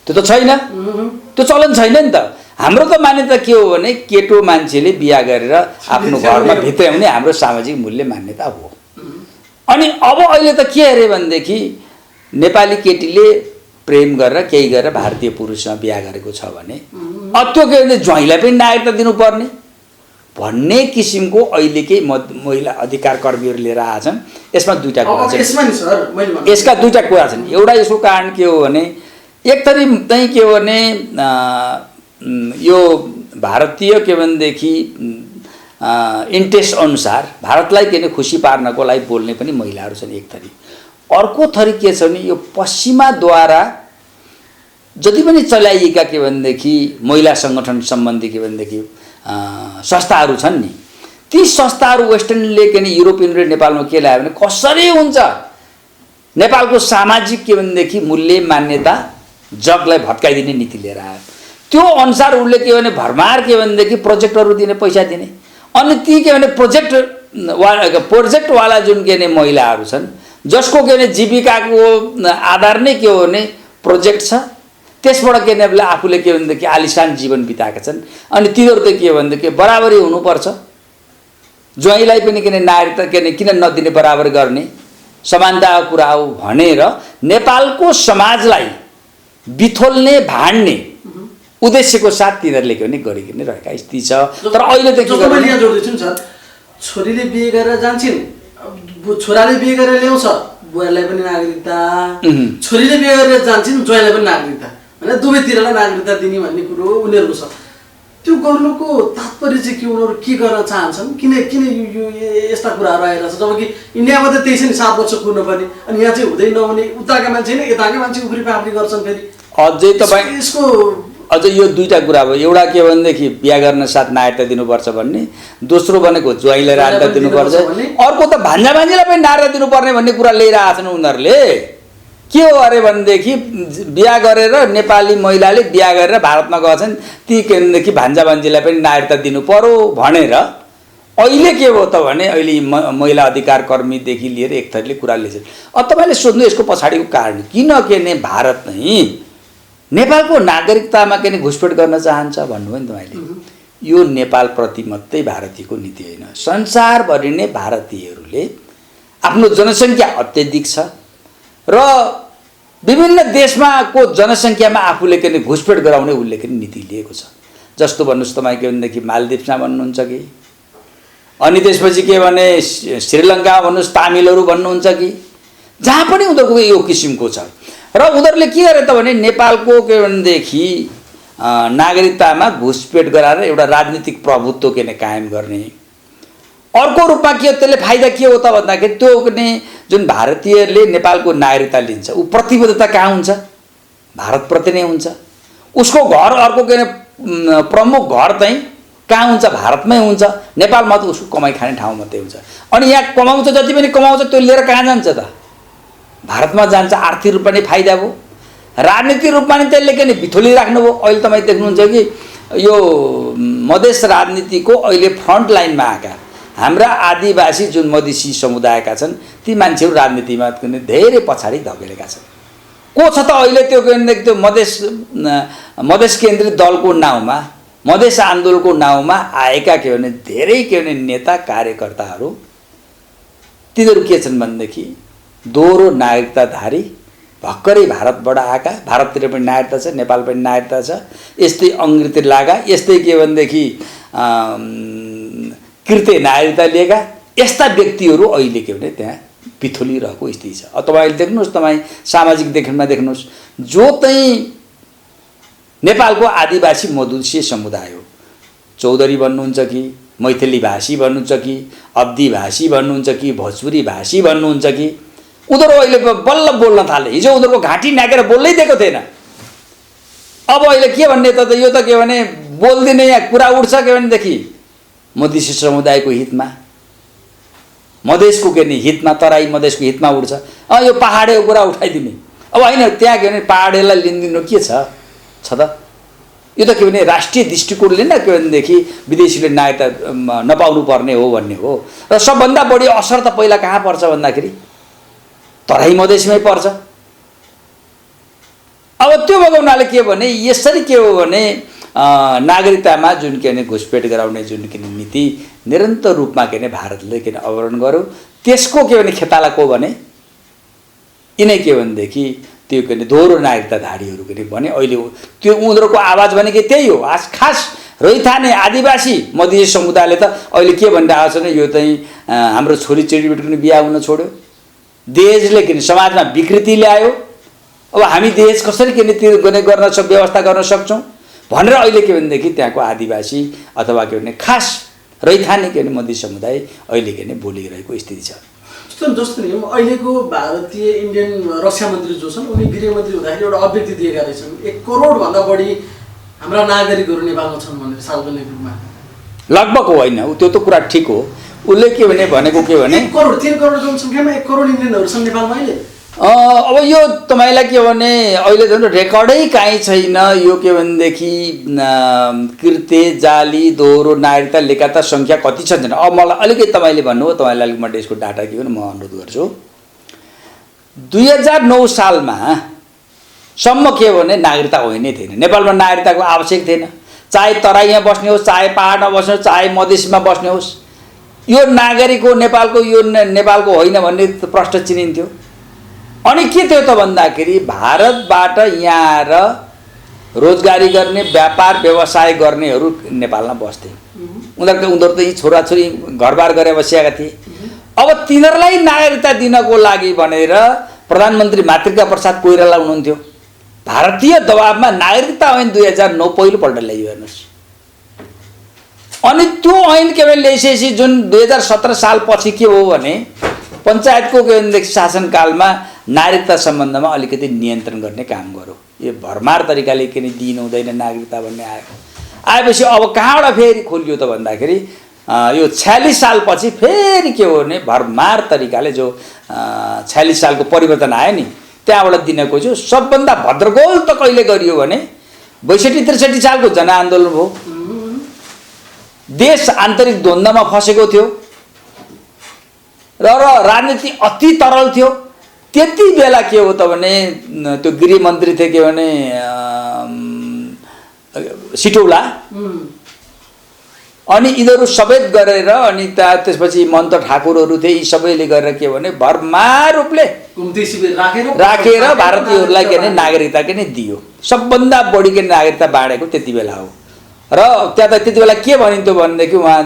Speaker 1: त्यो त छैन, त्यो चलन छैन नि त। हाम्रो त मान्यता के हो भने केटो मान्छेले बिहा गरेर आफ्नो घरमा भित्र्याउने हाम्रो सामाजिक मूल्य मान्यता हो। अनि अब अहिले त के अरे भनेदेखि नेपाली केटीले प्रेम गरेर केही गरेर भारतीय पुरुषसँग बिहा गरेको छ भने त्यो के भने ज्वाइँलाई पनि नागरिकता दिनुपर्ने भन्ने किसिमको अहिलेकै महिला अधिकार कर्मीहरू लिएर आएछन्। यसमा दुईटा कुरा छन्, यसका दुईटा कुरा छन्। एउटा यसको कारण के हो भने एक थरी चाहिँ के हो भने यो भारतीय के भनेदेखि इन्ट्रेस्ट अनुसार भारतलाई के खुसी पार्नको लागि बोल्ने पनि महिलाहरू छन् एक थरी। अर्को थरी के छ भने यो पश्चिमाद्वारा जति पनि चलाइएका के भनेदेखि महिला सङ्गठन सम्बन्धी के भनेदेखि संस्थाहरू छन् नि, ती संस्थाहरू वेस्टर्नले के युरोपियन र नेपालमा के ल्यायो भने कसरी हुन्छ नेपालको सामाजिक के भनेदेखि मूल्य मान्यता जगलाई भत्काइदिने नीति लिएर आयो। त्यो अनुसार उसले के भने भरमार के भनेदेखि प्रोजेक्टहरू दिने, पैसा दिने, अनि ती के भने प्रोजेक्टवाला जुन के महिलाहरू छन् जसको के भने जीविकाको आधार नै के हो भने प्रोजेक्ट छ, त्यसबाट के भने आफूले के भनेदेखि आलिशान जीवन बिताएका छन्। अनि तिनीहरू त के भनेदेखि बराबरी हुनुपर्छ, ज्वाइँलाई पनि के नागरिकता के किन नदिने, बराबर गर्ने समानताको कुरा हो भनेर नेपालको समाजलाई बिथोल्ने भाड्ने उद्देश्यको साथ तिनीहरूले के भने गरिकन रहेका स्थिति छ। तर अहिले त के
Speaker 3: मैले यहाँ जोड्दैछु नि सर, छोरीले बिहे गरेर जान्छन्, छोराले बिहे गरेर ल्याउँछ बुवालाई पनि नागरिकता, छोरीले बिहे गरेर जान्छन् ज्वाइँलाई पनि नागरिकता, होइन दुवैतिरलाई नागरिकता दिने भन्ने कुरो उनीहरूको छ। त्यो गर्नुको तात्पर्य चाहिँ के, उनीहरू के गर्न चाहन्छन्? किन किन यो यस्ता कुराहरू आइरहेको छ? जबकि इन्डियामा त त्यही छ नि, 7 वर्ष पुग्नुपर्ने, अनि यहाँ चाहिँ हुँदै नहुने, उताका मान्छे नै यताका मान्छे उफ्री पाफ्री गर्छन्। फेरि
Speaker 1: अझै तपाईँ यसको अझै यो दुईटा कुरा भयो। एउटा के भनेदेखि बिहा गर्न साथ नागरिकता दिनुपर्छ भन्ने, दोस्रो भनेको ज्वाइँलाई नागरिकता दिनुपर्छ, अर्को त भान्जा भान्जीलाई पनि नागरिकता दिनुपर्ने भन्ने कुरा लिइरहेको छन् उनीहरूले। के हो अरे भनेदेखि बिहा गरेर नेपाली महिलाले बिहा गरेर भारतमा गएछन्, ती के भनेदेखि भान्जा भान्जीलाई पनि नागरिकता दिनु पर्यो भनेर अहिले के हो त भने अहिले महिला अधिकार कर्मीदेखि लिएर एक थरीले कुरा लिन्छन्। अब तपाईँले सोध्नु यसको पछाडिको कारण किन के ने भारत नै नेपालको नागरिकतामा के घुसपेट गर्न चाहन्छ भन्नुभयो नि तपाईँले। यो नेपालप्रति मात्रै भारतीयको नीति होइन, संसारभरि नै भारतीयहरूले आफ्नो जनसङ्ख्या अत्यधिक छ र विभिन्न देशमा को जनसङ्ख्यामा आफूले के घुसपेट गराउने उसले के नीति लिएको छ। जस्तो भन्नुहोस् तपाईँ के भनेदेखि मालदिप्समा भन्नुहुन्छ कि, अनि त्यसपछि के भने श्रीलङ्का भन्नुहोस्, तामिलहरू भन्नुहुन्छ कि, जहाँ पनि उनीहरूको यो किसिमको छ। र उनीहरूले के गरे त भने नेपालको के भनेदेखि नागरिकतामा घुसपेट गराएर एउटा राजनीतिक प्रभुत्व के कायम गर्ने। अर्को रूपमा के त्यसले फाइदा के हो त भन्दाखेरि त्यो पनि जुन भारतीयले नेपालको नागरिकता लिन्छ ऊ प्रतिबद्धता कहाँ हुन्छ? भारतप्रति नै हुन्छ। उसको घर अर्को के प्रमुख घर चाहिँ कहाँ हुन्छ? भारतमै हुन्छ। नेपालमा त उसको कमाइ खाने ठाउँ मात्रै हुन्छ। अनि यहाँ कमाउँछ, जति पनि कमाउँछ त्यो लिएर कहाँ जान्छ त? भारतमा जान्छ। आर्थिक रूपमा नै फाइदा भयो। राजनीतिक रूपमा नि त्यसले के नि बिथोली राख्नुभयो। अहिले तपाईँ देख्नुहुन्छ कि यो मधेस राजनीतिको अहिले फ्रन्ट लाइनमा आएका हाम्रा आदिवासी जुन मधेसी समुदायका छन् ती मान्छेहरू राजनीतिमा धेरै पछाडि धकेलेका छन्। को छ त अहिले त्यो के भनेदेखि त्यो मधेस केन्द्रित दलको नाउँमा मधेस आन्दोलनको नाउँमा आएका के भने धेरै के भने नेता कार्यकर्ताहरू तिनीहरू के छन् भनेदेखि दोहोरो नागरिकताधारी भर्खरै भारतबाट आएका, भारततिर पनि नागरिकता छ, नेपाल पनि नागरिकता छ, यस्तै अङ्ग्रेजतिर लागा, यस्तै के भनेदेखि कृत्य नागरिकता लिएका यस्ता व्यक्तिहरू अहिले के भने त्यहाँ पिथोलिरहेको स्थिति छ। अब तपाईँले देख्नुहोस्, तपाईँ सामाजिक देखनमा देख्नुहोस्, जो चाहिँ नेपालको आदिवासी मधुसी समुदाय हो, चौधरी भन्नुहुन्छ कि मैथिली भाषी भन्नुहुन्छ कि अब्दी भाषी भन्नुहुन्छ कि भोजपुरी भाषी भन्नुहुन्छ कि उनीहरू अहिले बल्ल बोल्न थाले। हिजो उनीहरूको घाँटी नाकेर बोल्नै दिएको थिएन। अब अहिले के भन्ने त यो त के भने बोल्दिने यहाँ कुरा उठ्छ के भनेदेखि मधेसी समुदायको हितमा, मधेसको के नि हितमा, तराई मधेसको हितमा उठ्छ। यो पहाडेको कुरा उठाइदिने। अब होइन, त्यहाँ के भने पहाडेलाई लिनु के छ त? यो त के भने राष्ट्रिय दृष्टिकोणले न के भनेदेखि विदेशीले नागरिकता नपाउनु पर्ने हो भन्ने हो। र सबभन्दा बढी असर त पहिला कहाँ पर्छ भन्दाखेरि तराई मधेसमै पर्छ। अब त्यो भएको हुनाले के भने यसरी के हो भने नागरिकतामा जुन के भने घुसपेट गराउने जुन के नीति निरन्तर रूपमा के भने भारतले के अवलम्बन गर्यो, त्यसको के भने खेताला को भने यिनै के भनेदेखि त्यो के भने दोहोरो नागरिकताधारीहरू के भने अहिले त्यो उनीहरूको आवाज भनेको त्यही हो। खास रैथाने आदिवासी मधेसी समुदायले त अहिले के भनिरहेको छ भने यो चाहिँ हाम्रो छोरी चेलीबेटीको पनि बिहा हुन छोड्यो, दहेजले के समाजमा विकृति ल्यायो, अब हामी दहेज कसरी के गर्न व्यवस्था गर्न सक्छौँ भनेर अहिले के भनेदेखि त्यहाँको आदिवासी अथवा के भने खास रैथाने के भने मधेसी समुदाय अहिले के भने बोलिरहेको स्थिति छ।
Speaker 3: जस्तो नि अहिलेको भारतीय इन्डियन रक्षा मन्त्री जो छन् उनी गृहमन्त्री हुँदाखेरि एउटा अभिव्यक्ति दिएका रहेछन् 1 करोडभन्दा बढी हाम्रा नागरिकहरू नेपालमा छन् भनेर सार्वजनिक रूपमा।
Speaker 1: लगभग हो, होइन त्यो त कुरा ठिक हो। उसले के भने भनेको के भने
Speaker 3: 1 करोड 3 करोड जनसङ्ख्यामा 1 करोड इन्डियनहरू छन् नेपालमा अहिले।
Speaker 1: अब यो तपाईँलाई के भने अहिले झन् रेकर्डै काहीँ छैन। यो के भनेदेखि कृत्य जाली दोहोरो नागरिकता लिएका त सङ्ख्या कति छन्। अब मलाई अलिकति तपाईँले भन्नुभयो, तपाईँलाई अलिक म यसको डाटा के भने म अनुरोध गर्छु। 2009 सालमा सम्म के भने नागरिकता होइनै थिएन, नेपालमा नागरिकताको आवश्यक थिएन। चाहे तराईमा बस्ने होस्, चाहे पहाडमा बस्ने होस्, चाहे मधेसमा बस्ने होस्, यो नागरिक हो नेपालको, यो नेपालको होइन भन्ने प्रश्न चिनिन्थ्यो। अनि के थियो त भन्दाखेरि भारतबाट यहाँ आएर रोजगारी गर्ने, व्यापार व्यवसाय गर्नेहरू नेपालमा बस्थे। उनीहरू त यी छोराछोरी घरबार गरेर बसिएका थिए। अब तिनीहरूलाई नागरिकता दिनको लागि भनेर प्रधानमन्त्री मातृका प्रसाद कोइराला हुनुहुन्थ्यो। भारतीय दबाबमा नागरिकता ऐन 2009 पहिलोपल्ट ल्याइयो हेर्नुहोस्। अनि त्यो ऐन के भने ल्याइसकेपछि जुन 2017 सालपछि के हो भने पञ्चायतको के भनेदेखि शासनकालमा नागरिकता सम्बन्धमा अलिकति नियन्त्रण गर्ने काम गर्यो। यो भरमार तरिकाले किन दिनु हुँदैन नागरिकता भन्ने आएपछि अब कहाँबाट फेरि खोलियो त भन्दाखेरि यो 46 सालपछि फेरि के हो भने भरमार तरिकाले जो 46 सालको परिवर्तन आयो नि त्यहाँबाट दिन खोज्यो। सबभन्दा भद्रगोल त कहिले गरियो भने 62-63 सालको जनआन्दोलन भयो। देश आन्तरिक द्वन्द्वमा फसेको थियो र राजनीति अति तरल थियो। त्यति बेला के हो त भने त्यो गृहमन्त्री थिए के भने सिटौला, अनि यिनीहरू सबै गरेर अनि त्यसपछि मन्त्र ठाकुरहरू थिए, यी सबैले गरेर के भने भरमार रूपले राखेर भारतीयहरूलाई के भने नागरिकता के नै दियो। सबभन्दा बढी के नागरिकता बाँडेको त्यति बेला हो। र त्यहाँ त त्यति बेला के भनिन्थ्यो भनेदेखि उहाँ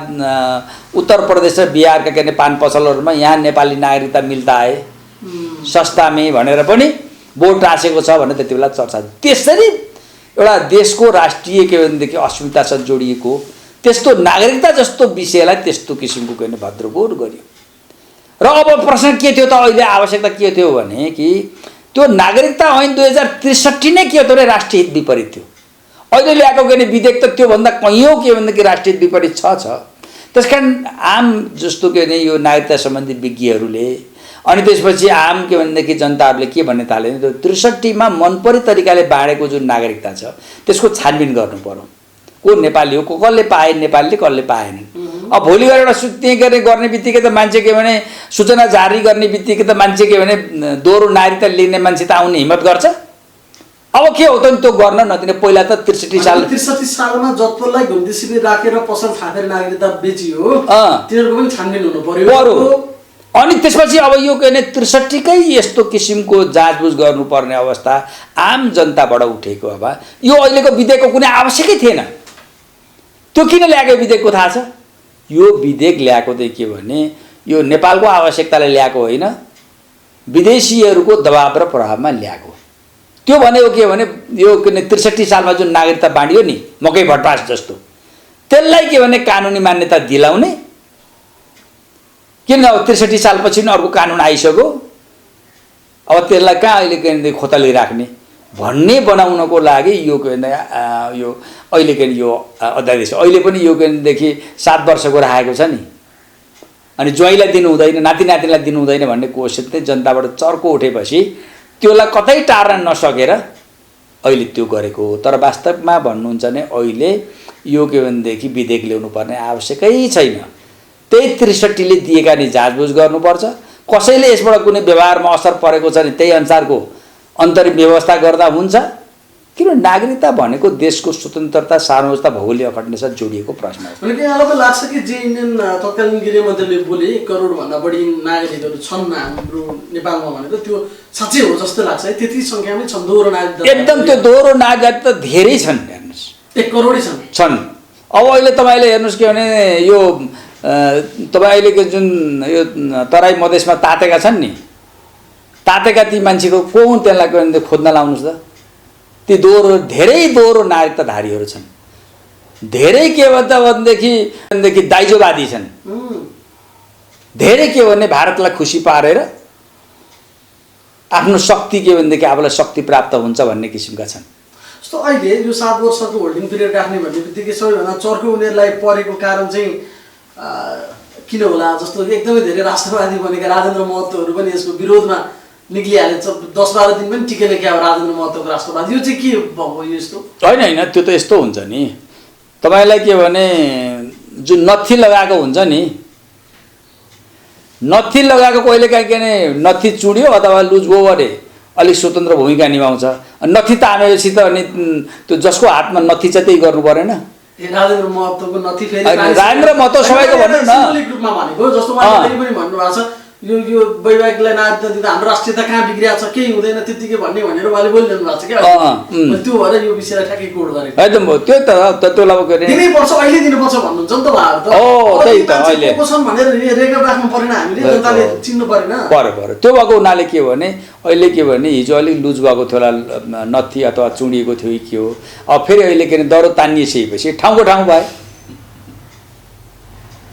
Speaker 1: उत्तर प्रदेश र बिहारका के पान पसलहरूमा यहाँ नेपाली नागरिकता मिल्ता है सस्तामै भनेर पनि बोर्ड टाँसेको छ भनेर त्यति बेला चर्चा। त्यसरी एउटा देशको राष्ट्रिय के भनेदेखि अस्मितासँग जोडिएको त्यस्तो नागरिकता जस्तो विषयलाई त्यस्तो किसिमको के भने भद्रगोल गर्यो। र अब प्रश्न के थियो त अहिले आवश्यकता के थियो भने कि त्यो नागरिकता ऐन 2063 नै के हो त भने राष्ट्रिय हित विपरीत थियो। अहिले ल्याएको के भने विधेयक त त्योभन्दा कैयौँ के भनेदेखि राष्ट्रिय हित विपरीत छ। त्यसकारण आम जस्तो के भने यो नागरिकता सम्बन्धी विज्ञहरूले अनि त्यसपछि आम के भनेदेखि जनताहरूले के भन्ने थाले 63 मनपरी तरिकाले बाँडेको जुन नागरिकता छ त्यसको छानबिन गर्नु पर्यो। को नेपाली हो, को कसले पाए, नेपालीले कसले पाएनन्। अब भोलि गएर त्यही गर्ने बित्तिकै त मान्छे के भने सूचना जारी गर्ने बित्तिकै त मान्छे के भने दोहोरो नागरिकता लिने मान्छे त आउने हिम्मत गर्छ। अब के हो त त्यो गर्न नदिने। पहिला त
Speaker 3: 63 सालमा जत्तोलाई घुम्ती शिविर राखेर पसल थापेर नागरिकता बेचियो, तिनीहरूको पनि छानबिन हुनु पर्यो।
Speaker 1: अनि त्यसपछि अब यो के भने 63 कै यस्तो किसिमको जाँचबुझ गर्नुपर्ने अवस्था आम जनताबाट उठेको। अब यो अहिलेको विधेयकको कुनै आवश्यकै थिएन। त्यो किन ल्याएको विधेयकको थाहा छ? यो विधेयक ल्याएको चाहिँ के भने यो नेपालको आवश्यकताले ल्याएको होइन, विदेशीहरूको दबाव र प्रभावमा ल्याएको। त्यो भनेको के भने यो 63 सालमा जुन नागरिकता बाँडियो नि मकै भटपास जस्तो, त्यसलाई के भने कानुनी मान्यता दिलाउने। किन अब 63 सालपछि नि अर्को कानुन आइसक्यो, अब त्यसलाई कहाँ अहिले के खोतले राख्ने भन्ने बनाउनको लागि यो के भने यो अहिले के यो अध्यादेश अहिले पनि यो के भनेदेखि 7 वर्षको राखेको छ नि। अनि ज्वाइँलाई दिनु हुँदैन, नाति नातिनीलाई दिनु हुँदैन भन्ने क्वेसन चाहिँ जनताबाट चर्को उठेपछि त्यसलाई कतै टार्न नसकेर अहिले त्यो गरेको हो। तर वास्तवमा भन्नुहुन्छ भने अहिले यो के भनेदेखि विधेयक ल्याउनु पर्ने आवश्यकै छैन। त्यही 63 ले दिएका नि जाँचबुझ गर्नुपर्छ। कसैले यसबाट कुनै व्यवहारमा असर परेको छ भने त्यही अनुसारको अन्तरिम व्यवस्था गर्दा हुन्छ। किन नागरिकता भनेको देशको स्वतन्त्रता, सार्वभौमता, भौगोलिक अखण्डतासँग जोडिएको प्रश्न हो।
Speaker 3: भनेको यहाँलाई पनि लाग्छ कि जे इन्डियन तत्कालीन गृहमन्त्रीले बोले 1 करोडभन्दा बढी नागरिकहरू छन् हाम्रो नेपालमा भनेको त्यो साँच्चै हो जस्तो लाग्छ है? त्यति सङ्ख्यामै छन् दोहोरो नागरिकता?
Speaker 1: एकदम त्यो दोहोरो नागरिकता धेरै छन्। हेर्नुहोस्
Speaker 3: 1 करोडै छन्।
Speaker 1: अब अहिले तपाईँले हेर्नुहोस् के भने यो तपाईँ अहिलेको जुन यो तराई मधेसमा तातेका छन् नि, तातेका ती मान्छेको को हुन् त्यसलाई खोज्न लाउनुहोस् त। ती धेरै दोहोरो नागरिकताधारीहरू छन्। धेरै के भन्छ भनेदेखि दाइजोवादी छन्। धेरै के भने भारतलाई खुसी पारेर आफ्नो शक्ति के भनेदेखि आफूलाई शक्ति प्राप्त हुन्छ भन्ने किसिमका छन्।
Speaker 3: जस्तो अहिले यो 7 वर्षको होल्डिङ पिरियड राख्ने भन्ने बित्तिकै सबैभन्दा चर्को उनीहरूलाई परेको कारण चाहिँ किन होला? जस्तो एकदमै धेरै राष्ट्रवादी बनेका राजेन्द्र महतोहरू पनि यसको विरोधमा निक्लिहाले। 10-12 दिन पनि टिकेन क्या राजेन्द्र महतोको राष्ट्रवादी। यो चाहिँ के भयो यस्तो?
Speaker 1: होइन, त्यो त यस्तो हुन्छ नि, तपाईँलाई के भने जुन नत्थी लगाएको हुन्छ नि, नत्थी लगाएको कहिलेकाहीँ के भने नत्थी चुड्यो अथवा लुज गयो भने अलिक स्वतन्त्र भूमिका निभाउँछ। नत्थी तामेपछि त अनि त्यो जसको हातमा नत्थी छ त्यही गर्नु परेन।
Speaker 3: राजेन्द्र महतोको नत्थी फेरि
Speaker 1: राजेन्द्र महतो सबैको भन्नु न,
Speaker 3: सिम्बोलिक रूपमा भनेको जस्तो उहाँले पनि भन्नुभएको छ यो वैवाहिकलाई नागरिकता दिँदा हाम्रो राष्ट्रियता कहाँ बिग्रिएको छ, केही हुँदैन त्यतिकै भन्ने भनेर उहाँले बोलिरहनु भएको छ क्या। त्यो भएर यो विषयलाई ठ्याक्कै कोड गरेको
Speaker 1: एकदम हो। त्यो त त्यसलाई के अरे
Speaker 3: दिनैपर्छ, अहिले दिनुपर्छ भन्नुहुन्छ नि त उहाँहरू त।
Speaker 1: त्यही त अहिले
Speaker 3: छन् भनेर रेकर्ड राख्नु परेन, हामीले जनताले चिन्नु परेन।
Speaker 1: पर्यो त्यो भएको हुनाले के भने अहिले के भने हिजो अलिक लुज भएको थियो होला नत्थी अथवा चुडिएको थियो के हो। अब फेरि अहिले के भने दरो तानिएपछि ठाउँको ठाउँ भयो।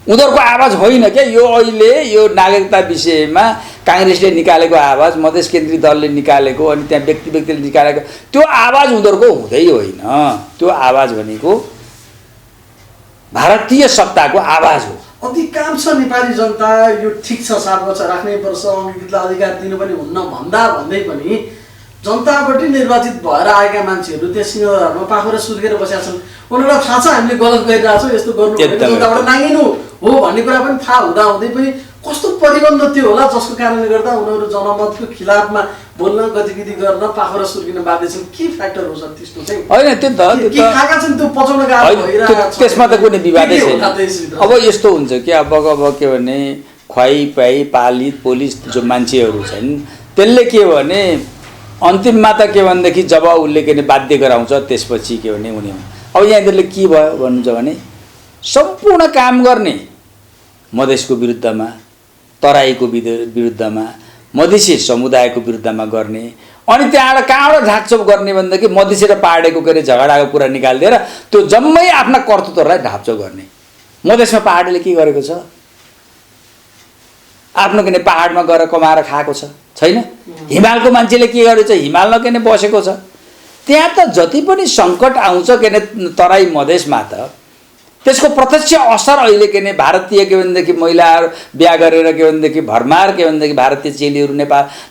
Speaker 1: उनीहरूको आवाज होइन क्या यो। अहिले यो नागरिकता विषयमा काङ्ग्रेसले निकालेको आवाज, मधेस केन्द्रीय दलले निकालेको, अनि त्यहाँ व्यक्तिले निकालेको त्यो आवाज उनीहरूको हुँदै होइन। त्यो आवाज भनेको भारतीय सत्ताको आवाज हो।
Speaker 3: अधिकांश नेपाली जनता यो ठिक छ 7 वर्ष राख्नै पर्छ, अङ्गीकृतलाई अधिकार दिनु पनि हुन्न भन्दै पनि जनताबाट निर्वाचित भएर आएका मान्छेहरू त्यहाँ सिंहदरबारमा पाखुरा सुर्केर बसेका छन्। उनीहरूलाई थाहा छ हामीले गलत गरिरहेको छौँ, यस्तो गर्नु जनताबाट नाङ्गिनु हो भन्ने कुरा पनि थाहा हुँदै पनि कस्तो प्रतिबन्ध त्यो होला जसको कारणले गर्दा उनीहरू जनमतको खिलाफमा बोल्न, गतिविधि गर्न, पाखुरा सुर्किन बाध्य छन्? के फ्याक्टर हो त्यस्तो चाहिँ?
Speaker 1: होइन त्यो त
Speaker 3: के खाएका छन् त्यो पचाउन गाह्रो भइरहेको छ।
Speaker 1: त्यसमा त कुनै विवादै छैन। अब यस्तो हुन्छ कि अब के भने खुवाई पाई पालित पोलिस जो मान्छेहरू छन् त्यसले के भने अन्तिममा त के भनेदेखि जब उसले के बाध्य गराउँछ त्यसपछि के भने उनी अब यहाँनिरले के भयो भन्नुहुन्छ भने सम्पूर्ण काम गर्ने मधेसको विरुद्धमा, तराईको विरुद्धमा, मधेसी समुदायको विरुद्धमा गर्ने, अनि त्यहाँबाट कहाँबाट ढाकछोप गर्ने भनेदेखि मधेसी र पहाडेको के अरे झगडाको कुरा निकालिदिएर त्यो जम्मै आफ्ना कर्तृत्वहरूलाई ढाकछोप गर्ने। मधेसमा पहाडले के गरेको छ? आफ्नो के पहाडमा गएर कमाएर खाएको छैन? हिमालको मान्छेले के गरेको छ? हिमालमा के बसेको छ। त्यहाँ त जति पनि सङ्कट आउँछ के तराई मधेसमा त त्यसको प्रत्यक्ष असर अहिले के भने भारतीय के भनेदेखि महिलाहरू बिहा गरेर के भनेदेखि भरमार के भनेदेखि भारतीय चेलीहरू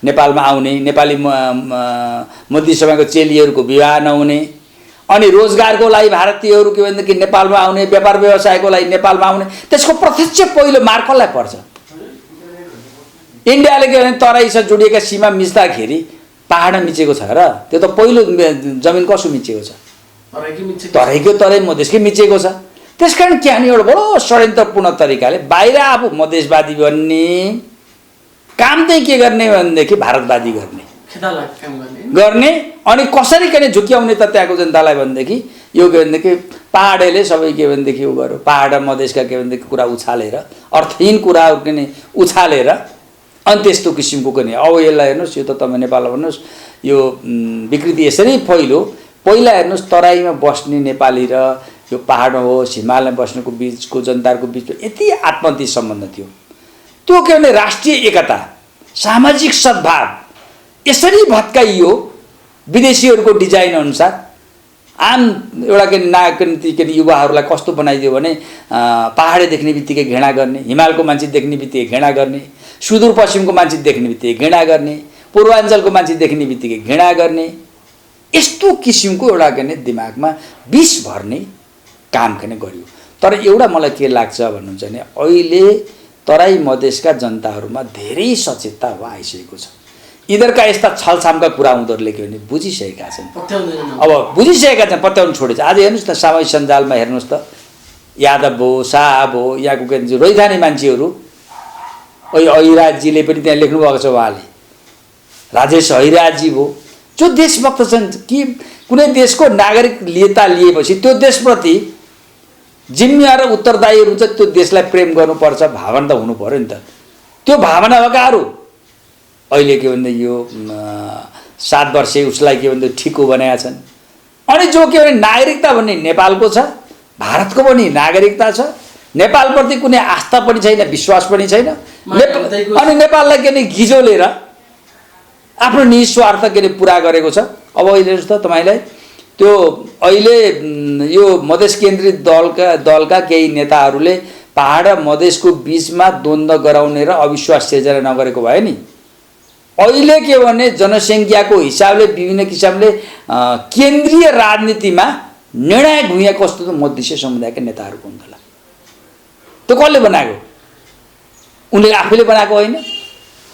Speaker 1: नेपालमा आउने, नेपाली मन्त्रीसभाको चेलीहरूको विवाह नहुने, अनि रोजगारको लागि भारतीयहरू के भनेदेखि नेपालमा आउने, व्यापार व्यवसायको लागि नेपालमा आउने, त्यसको प्रत्यक्ष पहिलो मार कसलाई पर्छ? इन्डियाले के भने तराईसँग जोडिएका सीमा मिच्दाखेरि पहाड मिचेको छ र? त्यो त पहिलो जमिन कसो मिचेको छ? तराई मधेसकै मिचेको छ। त्यसकारण के भने एउटा बडो षड्यन्त्रपूर्ण तरिकाले बाहिर आफू मधेसवादी बन्ने काम चाहिँ के गर्ने भनेदेखि भारतवादी गर्ने अनि कसरी के झुक्याउने त त्यहाँको जनतालाई भनेदेखि यो के भनेदेखि पहाडले सबै के भनेदेखि उ गर्यो, पहाड र मधेसका के भनेदेखि कुरा उछालेर, अर्थहीन कुराहरू के नि उछालेर अनि त्यस्तो किसिमको के नि अब यसलाई हेर्नुहोस्, यो त तपाईँ नेपालमा भन्नुहोस्, यो विकृति यसरी फैलो। पहिला हेर्नुहोस् तराईमा बस्ने नेपाली र यो पहाडमा होस् हिमालयमा बस्नेको बिचको जनताहरूको बिचमा यति आत्मीय सम्बन्ध थियो। त्यो के भने राष्ट्रिय एकता, सामाजिक सद्भाव यसरी भत्काइयो विदेशीहरूको डिजाइन अनुसार। आम एउटा के नागरिक युवाहरूलाई कस्तो बनाइदियो भने पहाडे देख्ने बित्तिकै घृणा गर्ने, हिमालको मान्छे देख्ने बित्तिकै घृणा गर्ने, सुदूरपश्चिमको मान्छे देख्ने बित्तिकै घृणा गर्ने, पूर्वाञ्चलको मान्छे देख्ने बित्तिकै घृणा गर्ने, यस्तो किसिमको एउटा के भने दिमागमा विष भर्ने काम के गर्यो। तर एउटा मलाई के लाग्छ भन्नुहुन्छ भने अहिले तराई मधेसका जनताहरूमा धेरै सचेतता आइसकेको छ। यिनीहरूका यस्ता छलछामका कुरा उनीहरूले के भने बुझिसकेका छन्। अब बुझिसकेका छन्, पत्याउनु छोडेछ। आज हेर्नुहोस् न सामाजिक सञ्जालमा हेर्नुहोस् त, यादव हो, शाह हो, यहाँको के भन्छ रैथाने मान्छेहरू, अहिराजजीले पनि त्यहाँ लेख्नुभएको छ, उहाँले राजेश अहिराजजी हो, जो देशभक्त छन्। कि कुनै देशको नागरिकता लिएपछि त्यो देशप्रति जिम्मेवार र उत्तरदायी हुन्छ, त्यो देशलाई प्रेम गर्नुपर्छ, भावना त हुनु पर्यो नि त। त्यो भावना भएकाहरू अहिले के भन्दा यो 7 वर्षे उसलाई के भन्दा ठिक हो बनाएका छन्। अनि जो के भने नागरिकता भन्ने नेपालको छ, भारतको पनि नागरिकता छ, नेपालप्रति कुनै आस्था पनि छैन, विश्वास पनि छैन। अनि नेपाललाई के भने गिजोलेर आफ्नो निस्वार्थ के पुरा गरेको छ। अब अहिले हेर्नुहोस् त तपाईँलाई, त्यो अहिले यो मधेस केन्द्रित दलका केही नेताहरूले पहाड र मधेसको बिचमा द्वन्द्व गराउने र अविश्वास सिर्जना नगरेको भए नि अहिले के भने जनसङ्ख्याको हिसाबले विभिन्न किसिमले केन्द्रीय राजनीतिमा निर्णायक भूमिका कस्तो त मधेसी समुदायका नेताहरूको हुन्छ होला। त्यो कसले बनाएको? उनले आफैले बनाएको होइन।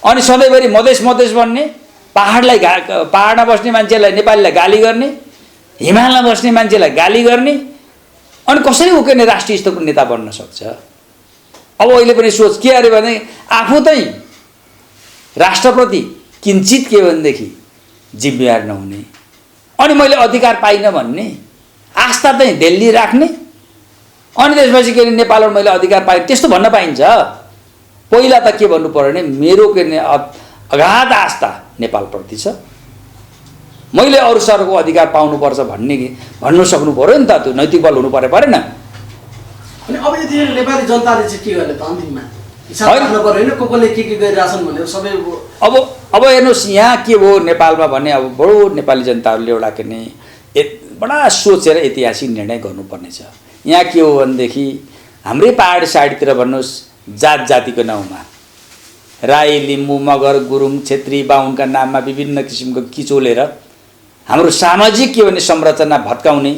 Speaker 1: अनि सधैँभरि मधेस भन्ने, पहाडमा बस्ने मान्छेलाई नेपालीलाई गाली गर्ने, हिमालमा बस्ने मान्छेलाई गाली गर्ने, अनि कसरी ऊ के राष्ट्रिय स्तरको नेता बन्न सक्छ? अब अहिले पनि सोच के अरे भने आफू चाहिँ राष्ट्रप्रति किञ्चित के भनेदेखि जिम्मेवार नहुने, अनि मैले अधिकार पाइनँ भन्ने, आस्था चाहिँ दिल्ली राख्ने, अनि त्यसपछि के नेपालमा मैले अधिकार पाएँ त्यस्तो भन्न पाइन्छ? पहिला त के भन्नु पर्यो भने मेरो के अगाध आस्था नेपालप्रति छ, मैले अरू सरको अधिकार पाउनुपर्छ भन्नु सक्नु पर्यो नि त। त्यो नैतिक बल हुनु परेन?
Speaker 3: अनि अब यति नेपाली जनताले चाहिँ के गर्ने त अन्तिममा? कसले के गरिरहेछन् भनेर सबै
Speaker 1: अब हेर्नुहोस् यहाँ के हो नेपालमा भने अब बडो नेपाली जनताहरूले एउटा के नि बडा सोचेर ऐतिहासिक निर्णय गर्नुपर्ने छ। यहाँ के हो भनेदेखि हाम्रै पहाड साइडतिर भन्नुहोस् जात जातिको नाउँमा राई, लिम्बू, मगर, गुरुङ, छेत्री, बाहुनका नाममा विभिन्न किसिमको किचोलेर हाम्रो सामाजिक के भने संरचना भत्काउने,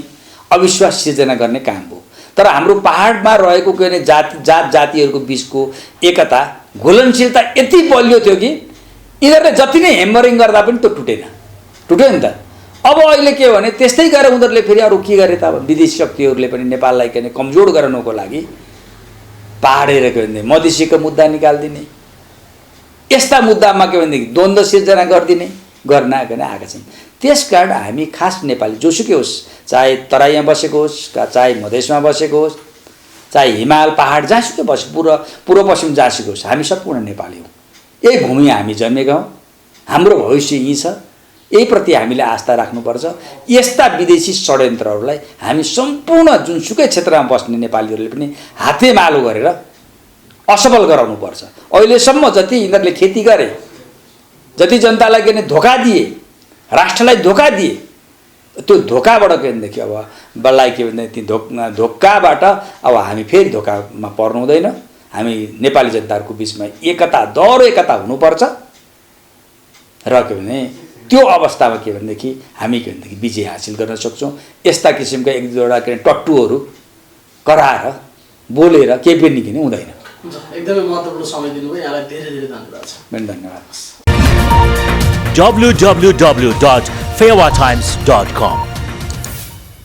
Speaker 1: अविश्वास सिर्जना गर्ने काम हो। तर हाम्रो पहाडमा रहेको के भने जात जातिहरूको बिचको एकता, घुलनशीलता यति बलियो थियो कि यिनीहरूले जति नै हेम्बरिङ गर्दा पनि त्यो टुट्यो नि त। अब अहिले के भने त्यस्तै गरेर उनीहरूले फेरि अरू के गरे त? अब विदेशी शक्तिहरूले पनि नेपाललाई के भने कमजोर गराउनको लागि पहाडेर के भने मधेसीको मुद्दा निकालिदिने, यस्ता मुद्दामा के भनेदेखि द्वन्द्व सिर्जना गर्न आएका छन्। त्यसकारण हामी खास नेपाली जोसुकै होस्, चाहे तराईमा बसेको होस्, चाहे मधेसमा बसेको होस्, चाहे हिमाल पहाड जहाँसुकै बसे, पूर्व पश्चिम जहाँसुकै होस्, हामी सम्पूर्ण नेपाली हौँ। यही भूमि हामी जन्मेका हौँ, हाम्रो भविष्य यहीँ छ। यही प्रति हामीले आस्था राख्नुपर्छ। यस्ता विदेशी षड्यन्त्रहरूलाई हामी सम्पूर्ण जुनसुकै क्षेत्रमा बस्ने नेपालीहरूले पनि हातेमालो गरेर असफल गराउनुपर्छ। अहिलेसम्म जति यिनीहरूले खेती गरे, जति जनतालाई के धोका दिए, राष्ट्रलाई धोका दिए, त्यो धोकाबाट के भनेदेखि अब बल्लाई के भनेदेखि धोकाबाट अब हामी फेरि धोकामा पर्नु हुँदैन। हामी नेपाली जनताहरूको बिचमा एकता दह्रो एकता हुनुपर्छ र के भने त्यो अवस्थामा के भनेदेखि हामी के भनेदेखि विजय हासिल गर्न सक्छौँ। यस्ता किसिमका एक दुईवटा के टट्टुहरू कराएर बोलेर केही पनि किन हुँदैन।
Speaker 3: एकदमै महत्त्वपूर्ण समय दिनुभयो, यहाँलाई धेरै धेरै धन्यवाद छ।
Speaker 1: धन्यवाद।
Speaker 2: www.fewatimes.com